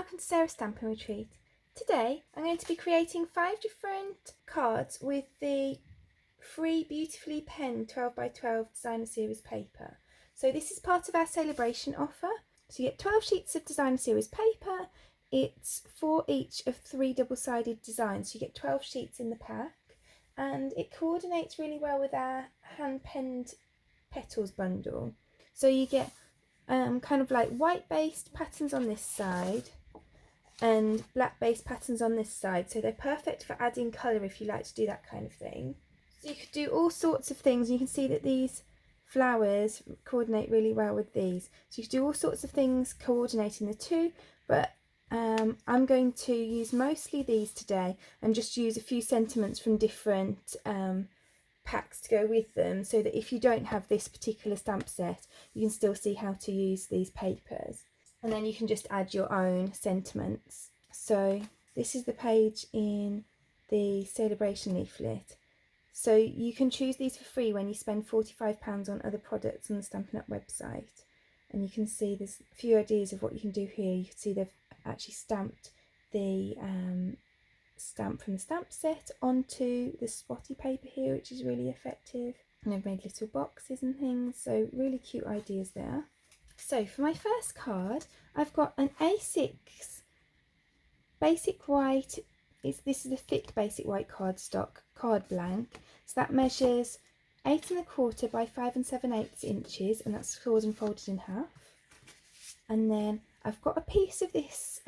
welcome to Sarah's Stampin' Retreat. Today I'm going to be creating 5 different cards with the free Beautifully Penned 12x12 designer series paper. So this is part of our celebration offer. So you get 12 sheets of designer series paper. It's 4 each of 3 double-sided designs. So you get 12 sheets in the pack, and it coordinates really well with our hand-penned petals bundle. So you get kind of like white based patterns on this side and black based patterns on this side, so they're perfect for adding colour if you like to do that kind of thing. So you could do all sorts of things. You can see that these flowers coordinate really well with these, so you could do all sorts of things coordinating the two, but I'm going to use mostly these today and just use a few sentiments from different packs to go with them, so that if you don't have this particular stamp set, you can still see how to use these papers, and then you can just add your own sentiments. So this is the page in the Sale-a-Bration leaflet. So you can choose these for free when you spend £45 on other products on the Stampin' Up website, and you can see there's a few ideas of what you can do here. You can see they've actually stamped the stamp from the stamp set onto the spotty paper here, which is really effective, and I've made little boxes and things, so really cute ideas there. So for my first card, I've got an A6 basic white. This is a thick basic white cardstock card blank, so that measures 8 1/4 by 5 7/8 inches, and that's scored and folded in half. And then I've got a piece of this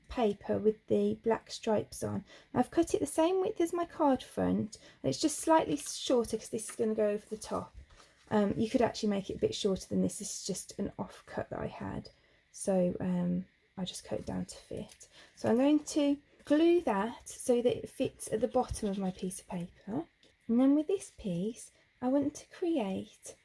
paper with the black stripes on. I've cut it the same width as my card front, and it's just slightly shorter because this is going to go over the top. You could actually make it a bit shorter than this. This is just an off cut that I had, so I just cut it down to fit. So I'm going to glue that so that it fits at the bottom of my piece of paper, and then with this piece I want to create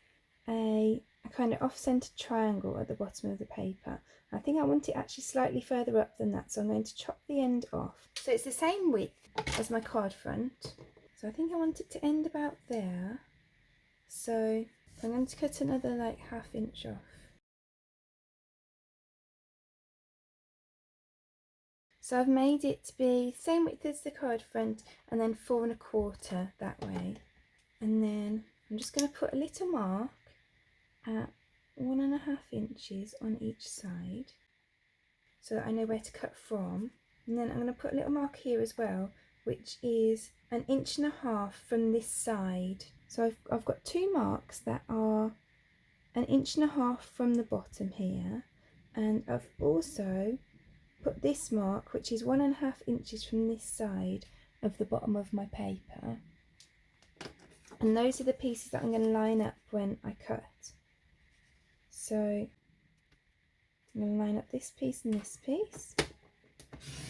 a kind of off-centered triangle at the bottom of the paper. I think I want it actually slightly further up than that, so I'm going to chop the end off. So it's the same width as my card front, so I think I want it to end about there. So I'm going to cut another like ½ inch off. So I've made it to be the same width as the card front, and then 4 1/4 that way. And then I'm just going to put a little mark at 1 1/2 inches on each side, so that I know where to cut from. And then I'm going to put a little mark here as well, which is 1 1/2 inches from this side. So I've got 2 marks that are 1 1/2 inches from the bottom here, and I've also put this mark, which is 1 1/2 inches from this side of the bottom of my paper. And those are the pieces that I'm going to line up when I cut. So I'm going to line up this piece and this piece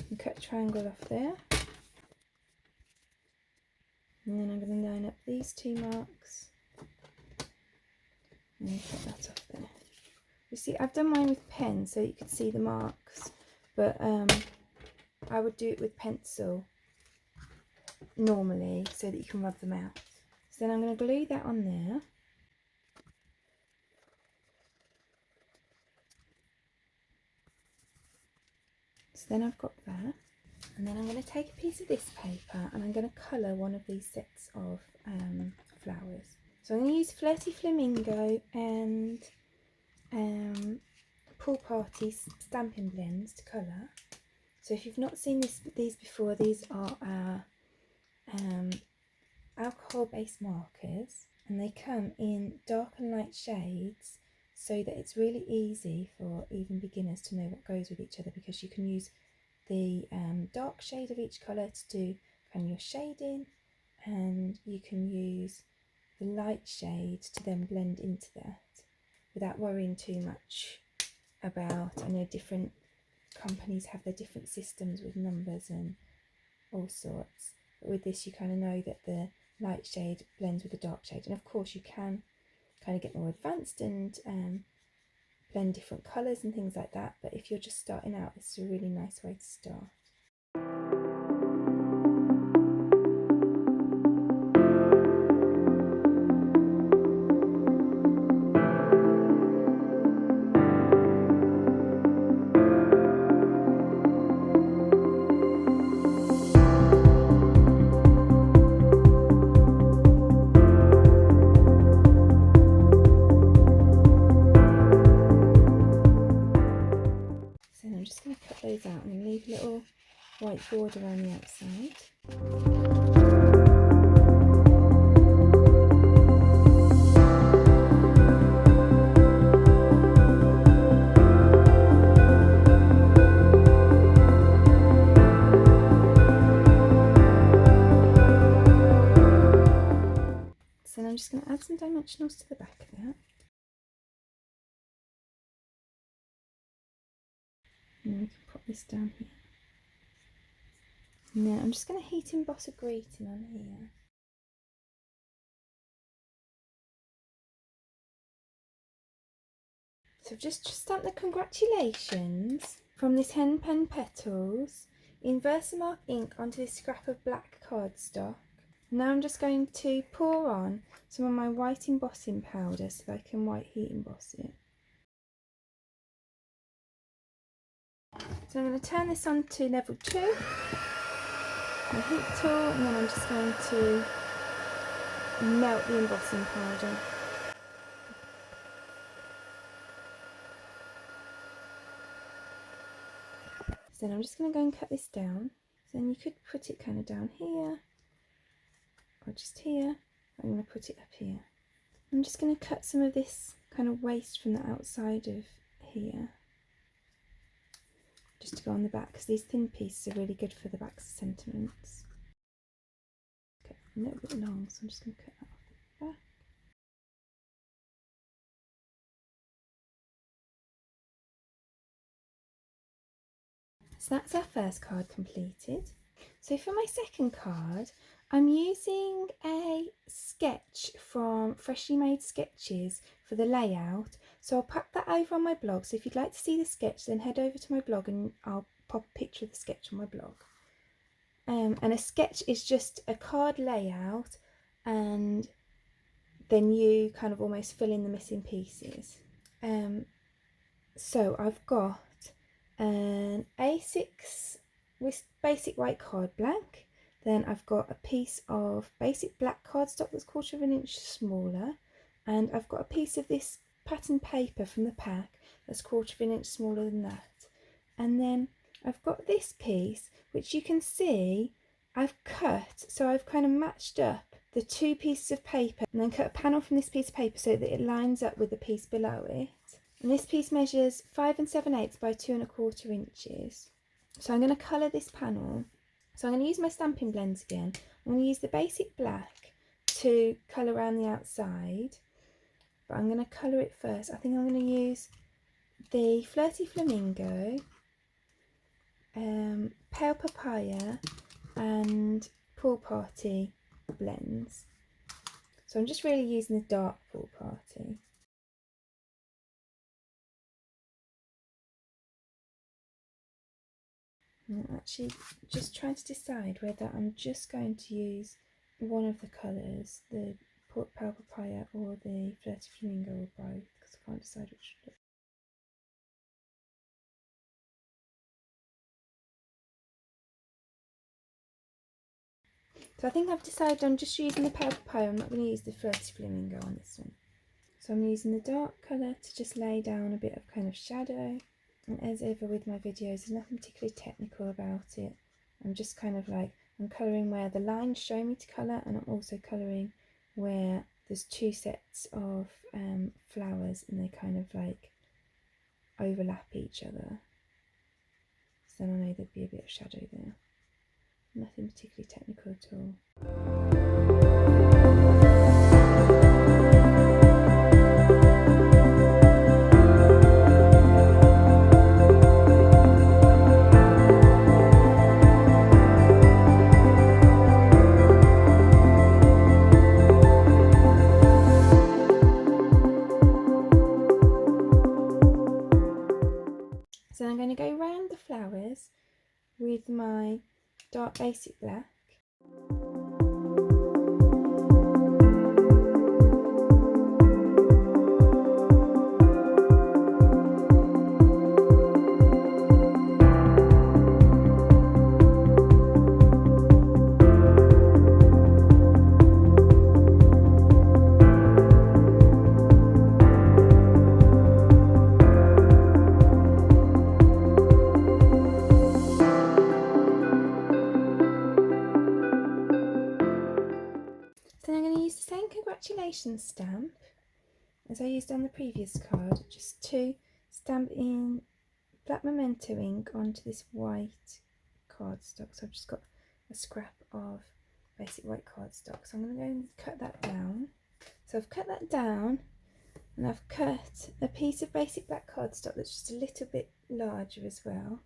and cut a triangle off there. And then I'm going to line up these 2 marks and cut that off there. You see, I've done mine with pen so you could see the marks, but I would do it with pencil normally so that you can rub them out. So then I'm going to glue that on there. So then I've got that, and then I'm going to take a piece of this paper and I'm going to colour one of these sets of flowers. So I'm going to use Flirty Flamingo and Pool Party Stampin' Blends to colour. So if you've not seen these before, these are our alcohol-based markers, and they come in dark and light shades, so that it's really easy for even beginners to know what goes with each other, because you can use the dark shade of each colour to do kind of your shading, and you can use the light shade to then blend into that without worrying too much about, I know different companies have their different systems with numbers and all sorts, but with this you kind of know that the light shade blends with the dark shade. And of course you can kind of get more advanced and blend different colours and things like that, but if you're just starting out, this is a really nice way to start. little white border around the outside. So then I'm just going to add some dimensionals to the back of that. And then we can pop this down here. And then I'm just going to heat emboss a greeting on here. So I've just stamped the congratulations from this Hen Pen Petals in Versamark ink onto this scrap of black cardstock. Now I'm just going to pour on some of my white embossing powder so that I can white heat emboss it. So I'm going to turn this on to level 2, my heat tool, and then I'm just going to melt the embossing powder. So then I'm just going to go and cut this down. So then you could put it kind of down here, or just here. I'm going to put it up here. I'm just going to cut some of this kind of waste from the outside of here, just to go on the back, because these thin pieces are really good for the back sentiments. Okay, a little bit long, so I'm just going to cut that off the back. So that's our first card completed. So for my second card, I'm using a sketch from Freshly Made Sketches for the layout. So I'll pop that over on my blog. So if you'd like to see the sketch, then head over to my blog and I'll pop a picture of the sketch on my blog. And a sketch is just a card layout, and then you kind of almost fill in the missing pieces. So I've got an A6 with basic white card blank, then I've got a piece of basic black cardstock that's 1/4 of an inch smaller, and I've got a piece of this pattern paper from the pack that's 1/4 of an inch smaller than that. And then I've got this piece which you can see I've cut, so I've kind of matched up the two pieces of paper and then cut a panel from this piece of paper so that it lines up with the piece below it. And this piece measures 5 7/8 by 2 1/4 inches. So I'm going to colour this panel. So I'm going to use my stamping blends again. I'm going to use the basic black to colour around the outside, but I'm going to colour it first. I think I'm going to use the Flirty Flamingo, Pale Papaya and Pool Party blends. So I'm just really using the dark Pool Party. I'm actually just trying to decide whether I'm just going to use one of the colours, the Pale Papaya or the Flirty Flamingo, or both, because I can't decide which to do. So I think I've decided I'm just using the Pale Papaya. I'm not going to use the Flirty Flamingo on this one. So I'm using the dark colour to just lay down a bit of kind of shadow. And as ever with my videos, there's nothing particularly technical about it. I'm just kind of like, I'm colouring where the lines show me to colour, and I'm also colouring where there's two sets of flowers and they kind of like overlap each other. So then I know there'd be a bit of shadow there. Nothing particularly technical at all. So I'm going to go round the flowers with my dark basic black. dimension stamp, as I used on the previous card, just to stamp in black memento ink onto this white cardstock. So I've just got a scrap of basic white cardstock. So I'm going to go and cut that down. So I've cut that down, and I've cut a piece of basic black cardstock that's just a little bit larger as well.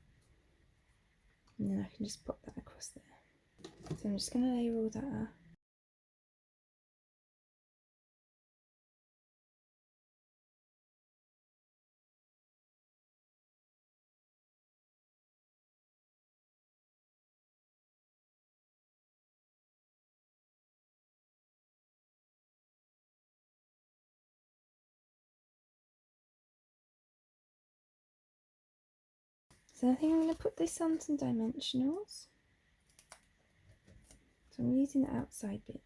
And then I can just pop that across there. So I'm just going to layer all that up. So I think I'm going to put this on some dimensionals. So I'm using the outside bits.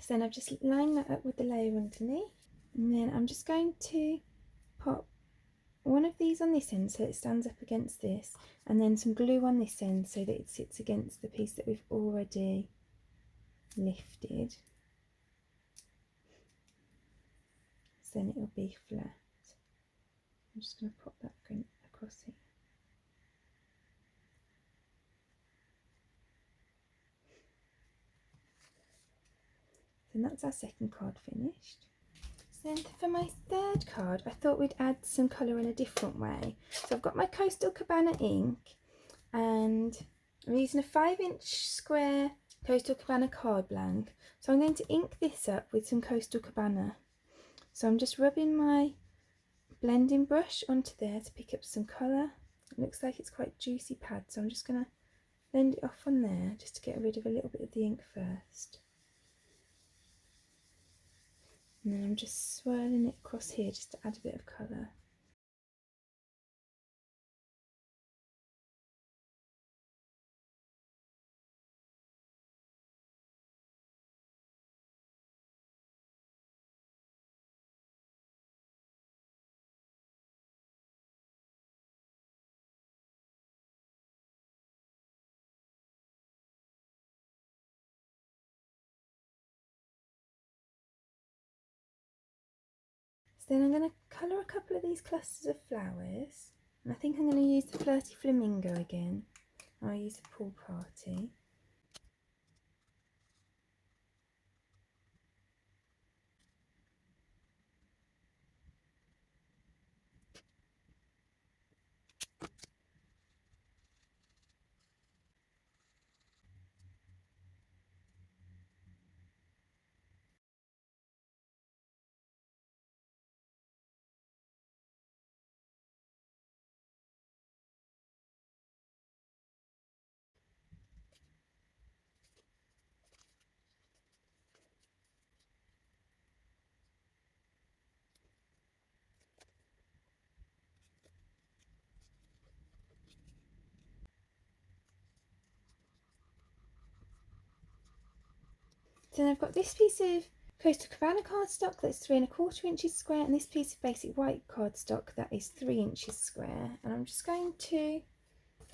So then I've just lined that up with the layer underneath, and then I'm just going to pop one of these on this end so it stands up against this, and then some glue on this end so that it sits against the piece that we've already lifted. So then it will be flat. I'm just going to pop that across here. And that's our second card finished. So then for my third card, I thought we'd add some colour in a different way. So I've got my Coastal Cabana ink, and I'm using a 5-inch square Coastal Cabana card blank. So I'm going to ink this up with some Coastal Cabana. So I'm just rubbing my blending brush onto there to pick up some colour. It looks like it's quite juicy pad, so I'm just going to blend it off on there just to get rid of a little bit of the ink first. And then I'm just swirling it across here just to add a bit of colour. So then I'm going to colour a couple of these clusters of flowers, and I think I'm going to use the Flirty Flamingo again. I'll use the Pool Party. So then I've got this piece of Coastal Cabana cardstock that's 3¼ inches square, and this piece of basic white cardstock that is 3 inches square. And I'm just going to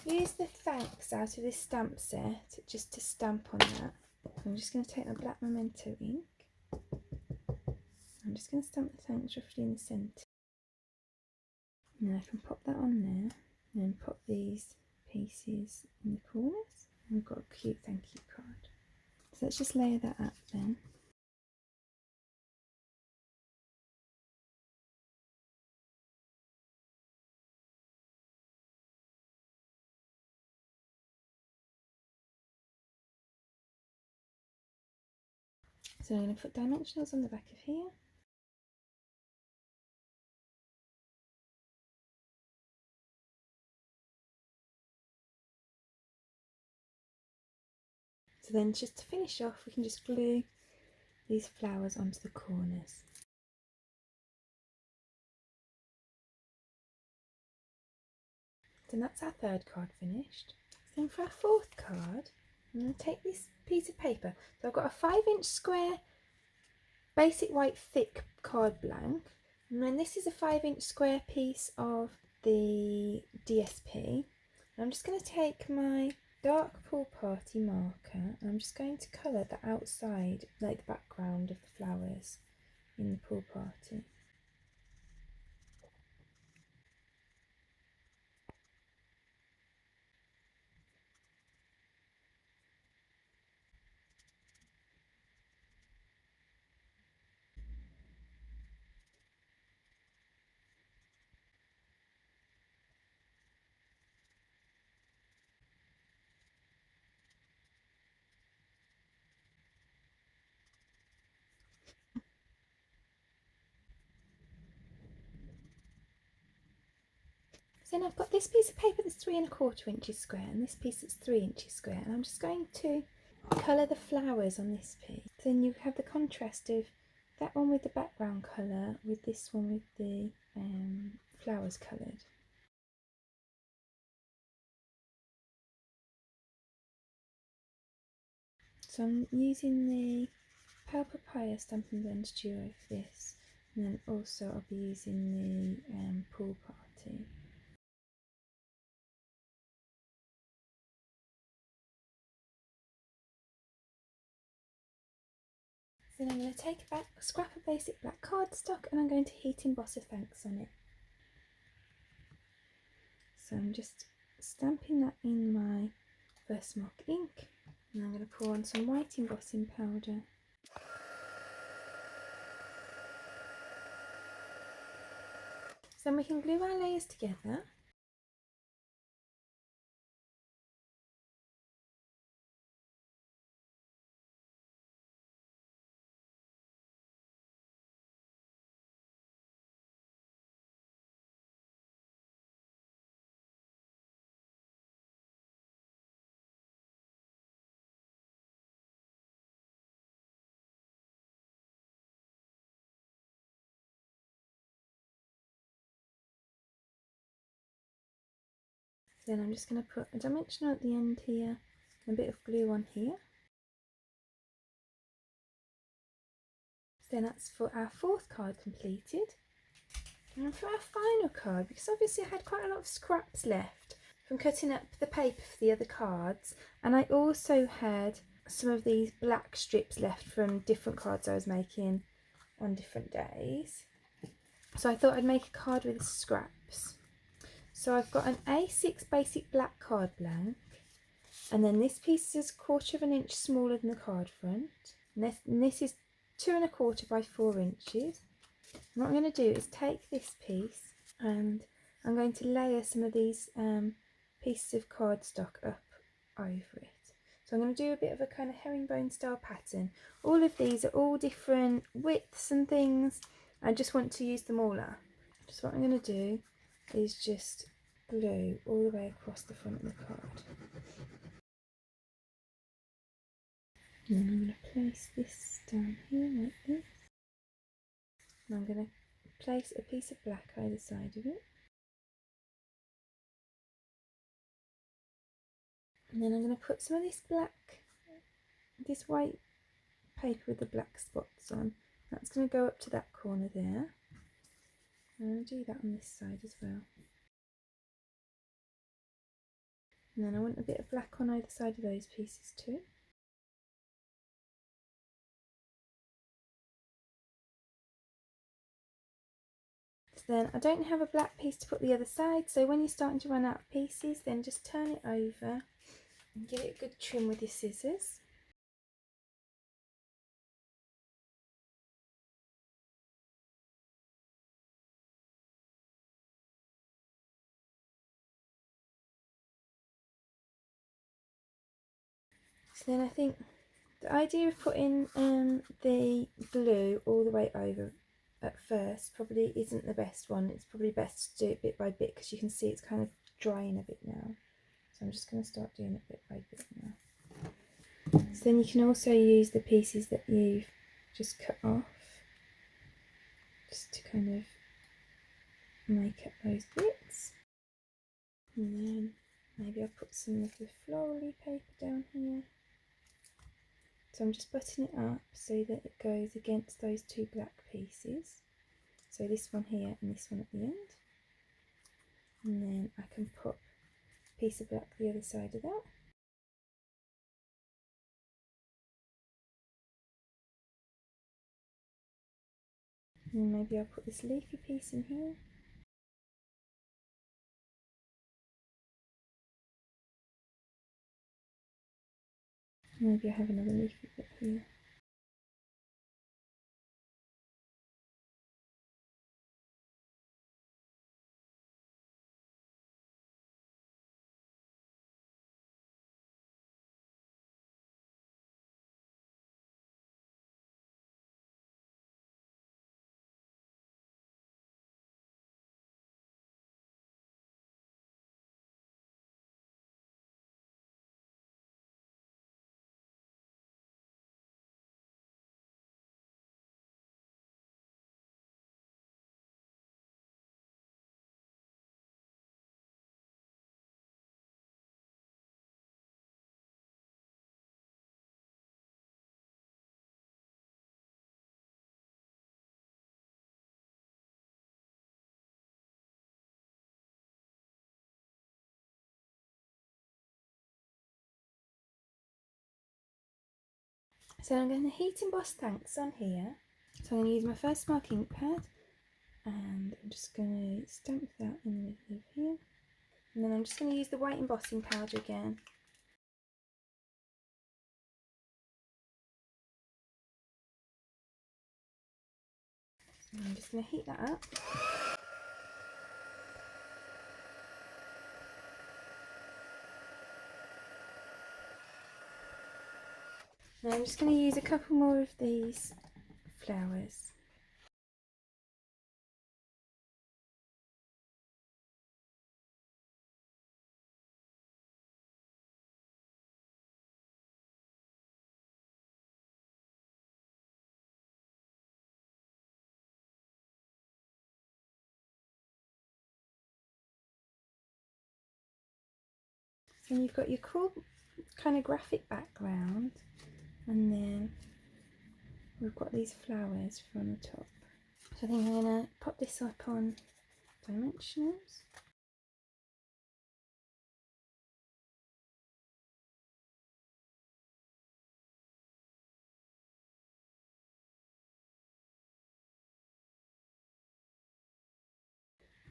use the thanks out of this stamp set just to stamp on that. I'm just going to take my black memento ink. I'm just going to stamp the thanks roughly in the centre. And then I can pop that on there, and then pop these pieces in the corners. And we've got a cute thank you card. So let's just layer that up then. So I'm going to put dimensionals on the back of here. So then just to finish off, we can just glue these flowers onto the corners. So that's our third card finished. Then for our fourth card, I'm going to take this piece of paper. So I've got a 5-inch square basic white thick card blank, and then this is a 5-inch square piece of the DSP. I'm just going to take my dark pool party marker and I'm just going to colour the outside, like the background of the flowers in the pool party. So then I've got this piece of paper that's 3¼ inches square and this piece that's 3 inches square, and I'm just going to colour the flowers on this piece. Then you have the contrast of that one with the background colour with this one with the flowers coloured. So I'm using the Pale Papaya Stampin' Blend Duo for this, and then also I'll be using the pool party. Then I'm going to take a scrap of basic black cardstock and I'm going to heat emboss a thanks on it. So I'm just stamping that in my Versamark ink, and I'm going to pour on some white embossing powder. So then we can glue our layers together. Then I'm just going to put a dimensional at the end here, and a bit of glue on here. So then that's for our fourth card completed. And for our final card, because obviously I had quite a lot of scraps left from cutting up the paper for the other cards, and I also had some of these black strips left from different cards I was making on different days. So I thought I'd make a card with scraps. So I've got an A6 basic black card blank, and then this piece is 1/4 inch smaller than the card front, and this is 2¼ by 4 inches. And what I'm going to do is take this piece and I'm going to layer some of these pieces of cardstock up over it. So I'm going to do a bit of a kind of herringbone style pattern. All of these are all different widths and things. I just want to use them all up. So what I'm going to do is just glue all the way across the front of the card. And then I'm going to place this down here like this. And I'm going to place a piece of black either side of it. And then I'm going to put some of this white paper with the black spots on. That's going to go up to that corner there. I'm going to do that on this side as well. And then I want a bit of black on either side of those pieces too. So then I don't have a black piece to put the other side, so when you're starting to run out of pieces, then just turn it over and give it a good trim with your scissors. So then I think the idea of putting the glue all the way over at first probably isn't the best one. It's probably best to do it bit by bit because you can see it's kind of drying a bit now. So I'm just going to start doing it bit by bit now. So then you can also use the pieces that you've just cut off just to kind of make up those bits. And then maybe I'll put some of the florally paper down here. So I'm just butting it up so that it goes against those two black pieces. So this one here and this one at the end. And then I can put a piece of black the other side of that. And maybe I'll put this leafy piece in here. Maybe I have another leafy bit here. So I'm going to heat emboss thanks on here. So I'm going to use my first mark ink pad and I'm just going to stamp that in the middle of here. And then I'm just going to use the white embossing powder again. So I'm just going to heat that up. And I'm just going to use a couple more of these flowers. So you've got your cool kind of graphic background, and then we've got these flowers from the top. So I think I'm going to pop this up on dimensionals.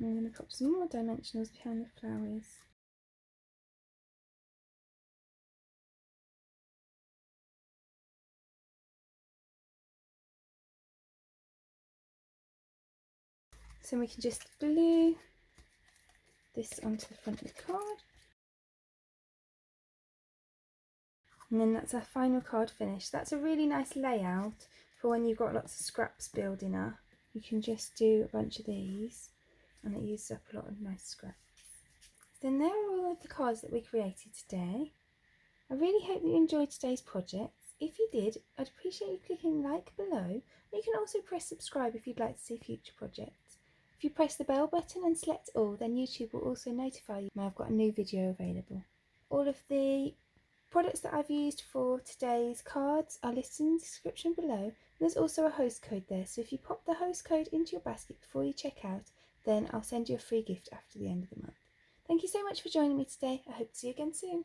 I'm going to pop some more dimensionals behind the flowers. So we can just glue this onto the front of the card. And then that's our final card finish. That's a really nice layout for when you've got lots of scraps building up. You can just do a bunch of these and it uses up a lot of nice scraps. Then there are all of the cards that we created today. I really hope that you enjoyed today's projects. If you did, I'd appreciate you clicking like below. You can also press subscribe if you'd like to see future projects. If you press the bell button and select all, then YouTube will also notify you when I've got a new video available. All of the products that I've used for today's cards are listed in the description below. There's also a host code there, so if you pop the host code into your basket before you check out, then I'll send you a free gift after the end of the month. Thank you so much for joining me today. I hope to see you again soon.